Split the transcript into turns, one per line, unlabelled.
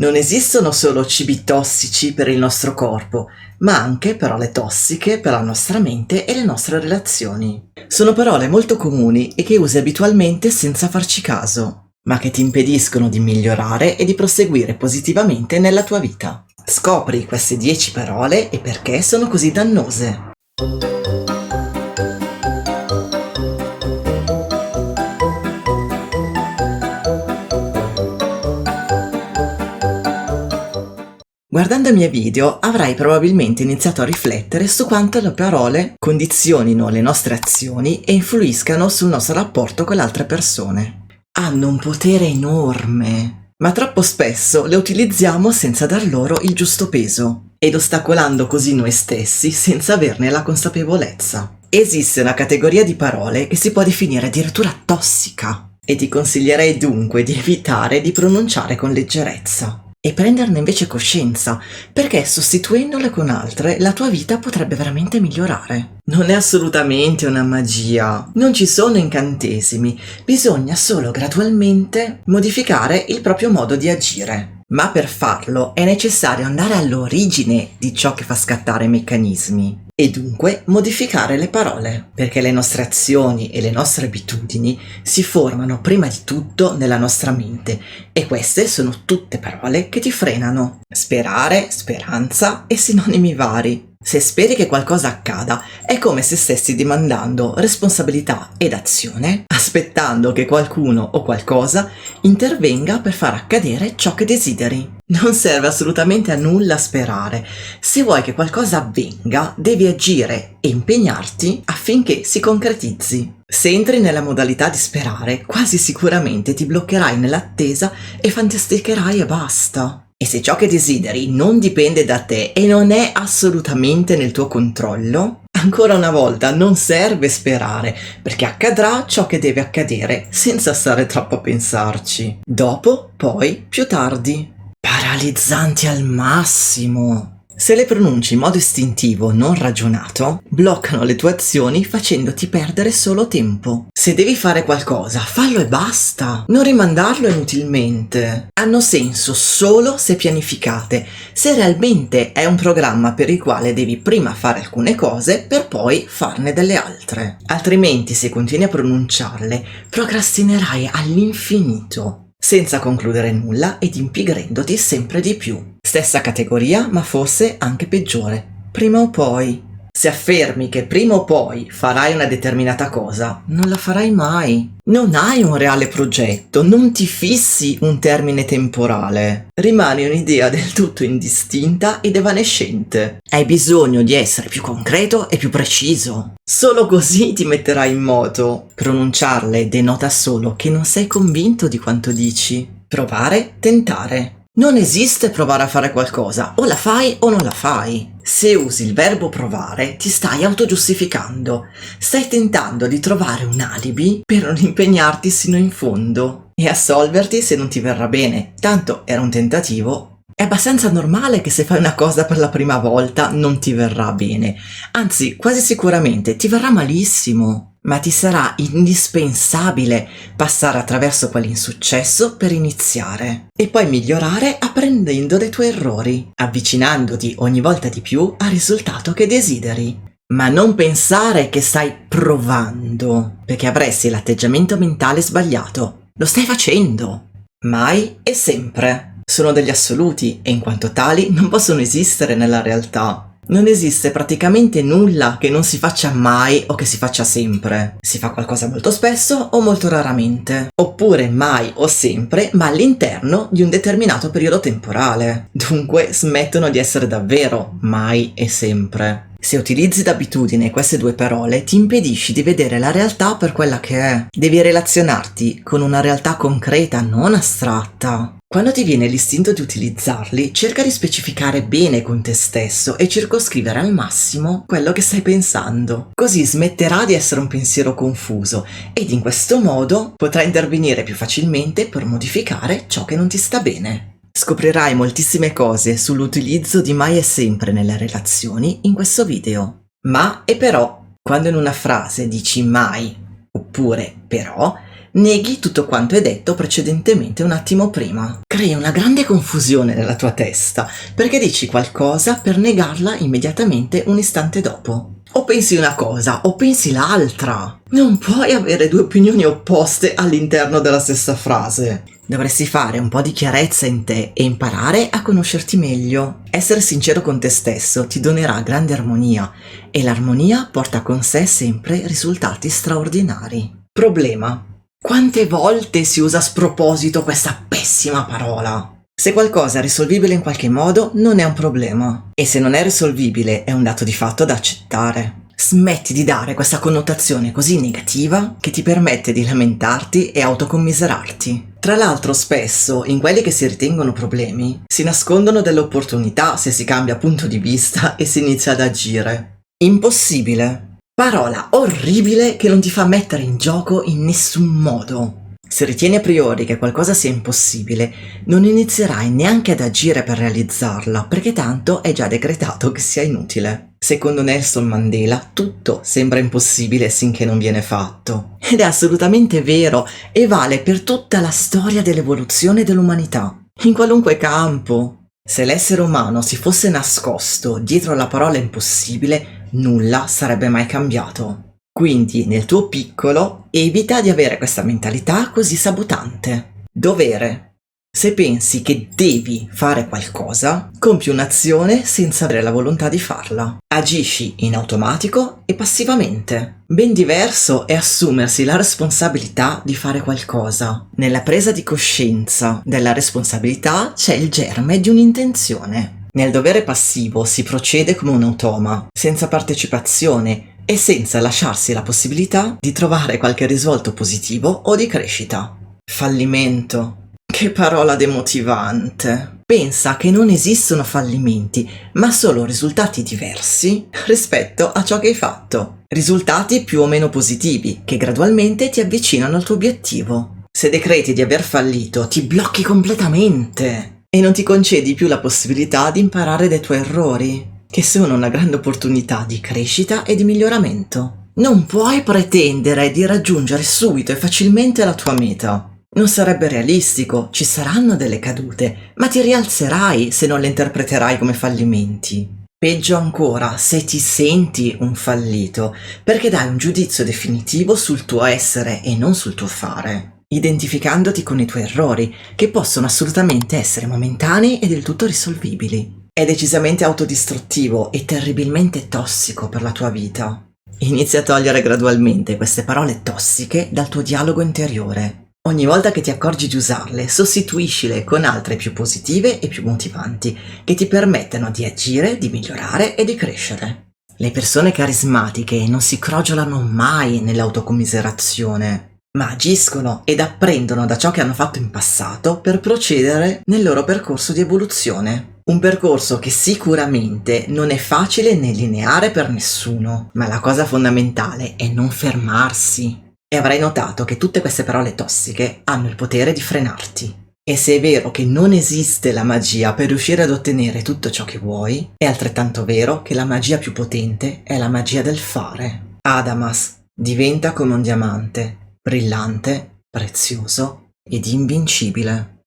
Non esistono solo cibi tossici per il nostro corpo, ma anche parole tossiche per la nostra mente e le nostre relazioni. Sono parole molto comuni e che usi abitualmente senza farci caso, ma che ti impediscono di migliorare e di proseguire positivamente nella tua vita. Scopri queste 10 parole e perché sono così dannose. Guardando i miei video avrai probabilmente iniziato a riflettere su quanto le parole condizionino le nostre azioni e influiscano sul nostro rapporto con le altre persone. Hanno un potere enorme, ma troppo spesso le utilizziamo senza dar loro il giusto peso ed ostacolando così noi stessi senza averne la consapevolezza. Esiste una categoria di parole che si può definire addirittura tossica e ti consiglierei dunque di evitare di pronunciare con leggerezza e prenderne invece coscienza, perché sostituendole con altre la tua vita potrebbe veramente migliorare. Non è assolutamente una magia, non ci sono incantesimi, bisogna solo gradualmente modificare il proprio modo di agire. Ma per farlo è necessario andare all'origine di ciò che fa scattare i meccanismi e dunque modificare le parole, perché le nostre azioni e le nostre abitudini si formano prima di tutto nella nostra mente e queste sono tutte parole che ti frenano. Sperare, speranza e sinonimi vari. Se speri che qualcosa accada, è come se stessi demandando responsabilità ed azione, aspettando che qualcuno o qualcosa intervenga per far accadere ciò che desideri. Non serve assolutamente a nulla sperare. Se vuoi che qualcosa avvenga, devi agire e impegnarti affinché si concretizzi. Se entri nella modalità di sperare, quasi sicuramente ti bloccherai nell'attesa e fantasticherai e basta. E se ciò che desideri non dipende da te e non è assolutamente nel tuo controllo, ancora una volta non serve sperare, perché accadrà ciò che deve accadere senza stare troppo a pensarci. Dopo, poi, più tardi. Paralizzanti al massimo. Se le pronunci in modo istintivo, non ragionato, bloccano le tue azioni facendoti perdere solo tempo. Se devi fare qualcosa, fallo e basta. Non rimandarlo inutilmente. Hanno senso solo se pianificate, se realmente è un programma per il quale devi prima fare alcune cose per poi farne delle altre. Altrimenti, se continui a pronunciarle, procrastinerai all'infinito, senza concludere nulla ed impigrendoti sempre di più. Stessa categoria, ma forse anche peggiore. Prima o poi. Se affermi che prima o poi farai una determinata cosa, non la farai mai. Non hai un reale progetto, non ti fissi un termine temporale. Rimani un'idea del tutto indistinta ed evanescente. Hai bisogno di essere più concreto e più preciso. Solo così ti metterai in moto. Pronunciarle denota solo che non sei convinto di quanto dici. Provare, tentare. Non esiste provare a fare qualcosa, o la fai o non la fai. Se usi il verbo provare, ti stai autogiustificando. Stai tentando di trovare un alibi per non impegnarti sino in fondo e assolverti se non ti verrà bene. Tanto era un tentativo. È abbastanza normale che se fai una cosa per la prima volta non ti verrà bene. Anzi, quasi sicuramente ti verrà malissimo. Ma ti sarà indispensabile passare attraverso quell'insuccesso per iniziare e poi migliorare apprendendo dai tuoi errori, avvicinandoti ogni volta di più al risultato che desideri. Ma non pensare che stai provando, perché avresti l'atteggiamento mentale sbagliato. Lo stai facendo. Mai e sempre. Sono degli assoluti e in quanto tali non possono esistere nella realtà. Non esiste praticamente nulla che non si faccia mai o che si faccia sempre. Si fa qualcosa molto spesso o molto raramente. Oppure mai o sempre, ma all'interno di un determinato periodo temporale. Dunque smettono di essere davvero mai e sempre. Se utilizzi d'abitudine queste due parole, ti impedisci di vedere la realtà per quella che è. Devi relazionarti con una realtà concreta, non astratta. Quando ti viene l'istinto di utilizzarli, cerca di specificare bene con te stesso e circoscrivere al massimo quello che stai pensando. Così smetterà di essere un pensiero confuso ed in questo modo potrai intervenire più facilmente per modificare ciò che non ti sta bene. Scoprirai moltissime cose sull'utilizzo di mai e sempre nelle relazioni in questo video. Ma e però, quando in una frase dici mai oppure però, neghi tutto quanto è detto precedentemente un attimo prima. Crei una grande confusione nella tua testa, perché dici qualcosa per negarla immediatamente un istante dopo. O pensi una cosa o pensi l'altra. Non puoi avere due opinioni opposte all'interno della stessa frase. Dovresti fare un po' di chiarezza in te e imparare a conoscerti meglio. Essere sincero con te stesso ti donerà grande armonia e l'armonia porta con sé sempre risultati straordinari. Problema. Quante volte si usa a sproposito questa pessima parola? Se qualcosa è risolvibile in qualche modo, non è un problema. E se non è risolvibile, è un dato di fatto da accettare. Smetti di dare questa connotazione così negativa che ti permette di lamentarti e autocommiserarti. Tra l'altro, spesso, in quelli che si ritengono problemi, si nascondono delle opportunità se si cambia punto di vista e si inizia ad agire. Impossibile. Parola orribile che non ti fa mettere in gioco in nessun modo. Se ritieni a priori che qualcosa sia impossibile, non inizierai neanche ad agire per realizzarla, perché tanto è già decretato che sia inutile. Secondo Nelson Mandela, tutto sembra impossibile finché non viene fatto. Ed è assolutamente vero e vale per tutta la storia dell'evoluzione dell'umanità, in qualunque campo. Se l'essere umano si fosse nascosto dietro la parola impossibile, nulla sarebbe mai cambiato. Quindi, nel tuo piccolo, evita di avere questa mentalità così sabotante. Dovere. Se pensi che devi fare qualcosa, compi un'azione senza avere la volontà di farla. Agisci in automatico e passivamente. Ben diverso è assumersi la responsabilità di fare qualcosa. Nella presa di coscienza della responsabilità c'è il germe di un'intenzione. Nel dovere passivo si procede come un automa, senza partecipazione e senza lasciarsi la possibilità di trovare qualche risvolto positivo o di crescita. Fallimento. Che parola demotivante. Pensa che non esistono fallimenti, ma solo risultati diversi rispetto a ciò che hai fatto. Risultati più o meno positivi, che gradualmente ti avvicinano al tuo obiettivo. Se decreti di aver fallito, ti blocchi completamente e non ti concedi più la possibilità di imparare dai tuoi errori, che sono una grande opportunità di crescita e di miglioramento. Non puoi pretendere di raggiungere subito e facilmente la tua meta. Non sarebbe realistico, ci saranno delle cadute, ma ti rialzerai se non le interpreterai come fallimenti. Peggio ancora, se ti senti un fallito, perché dai un giudizio definitivo sul tuo essere e non sul tuo fare, identificandoti con i tuoi errori, che possono assolutamente essere momentanei e del tutto risolvibili. È decisamente autodistruttivo e terribilmente tossico per la tua vita. Inizia a togliere gradualmente queste parole tossiche dal tuo dialogo interiore. Ogni volta che ti accorgi di usarle, sostituiscile con altre più positive e più motivanti, che ti permettano di agire, di migliorare e di crescere. Le persone carismatiche non si crogiolano mai nell'autocommiserazione, ma agiscono ed apprendono da ciò che hanno fatto in passato per procedere nel loro percorso di evoluzione. Un percorso che sicuramente non è facile né lineare per nessuno, ma la cosa fondamentale è non fermarsi. E avrai notato che tutte queste parole tossiche hanno il potere di frenarti. E se è vero che non esiste la magia per riuscire ad ottenere tutto ciò che vuoi, è altrettanto vero che la magia più potente è la magia del fare. Adamas diventa come un diamante, brillante, prezioso ed invincibile.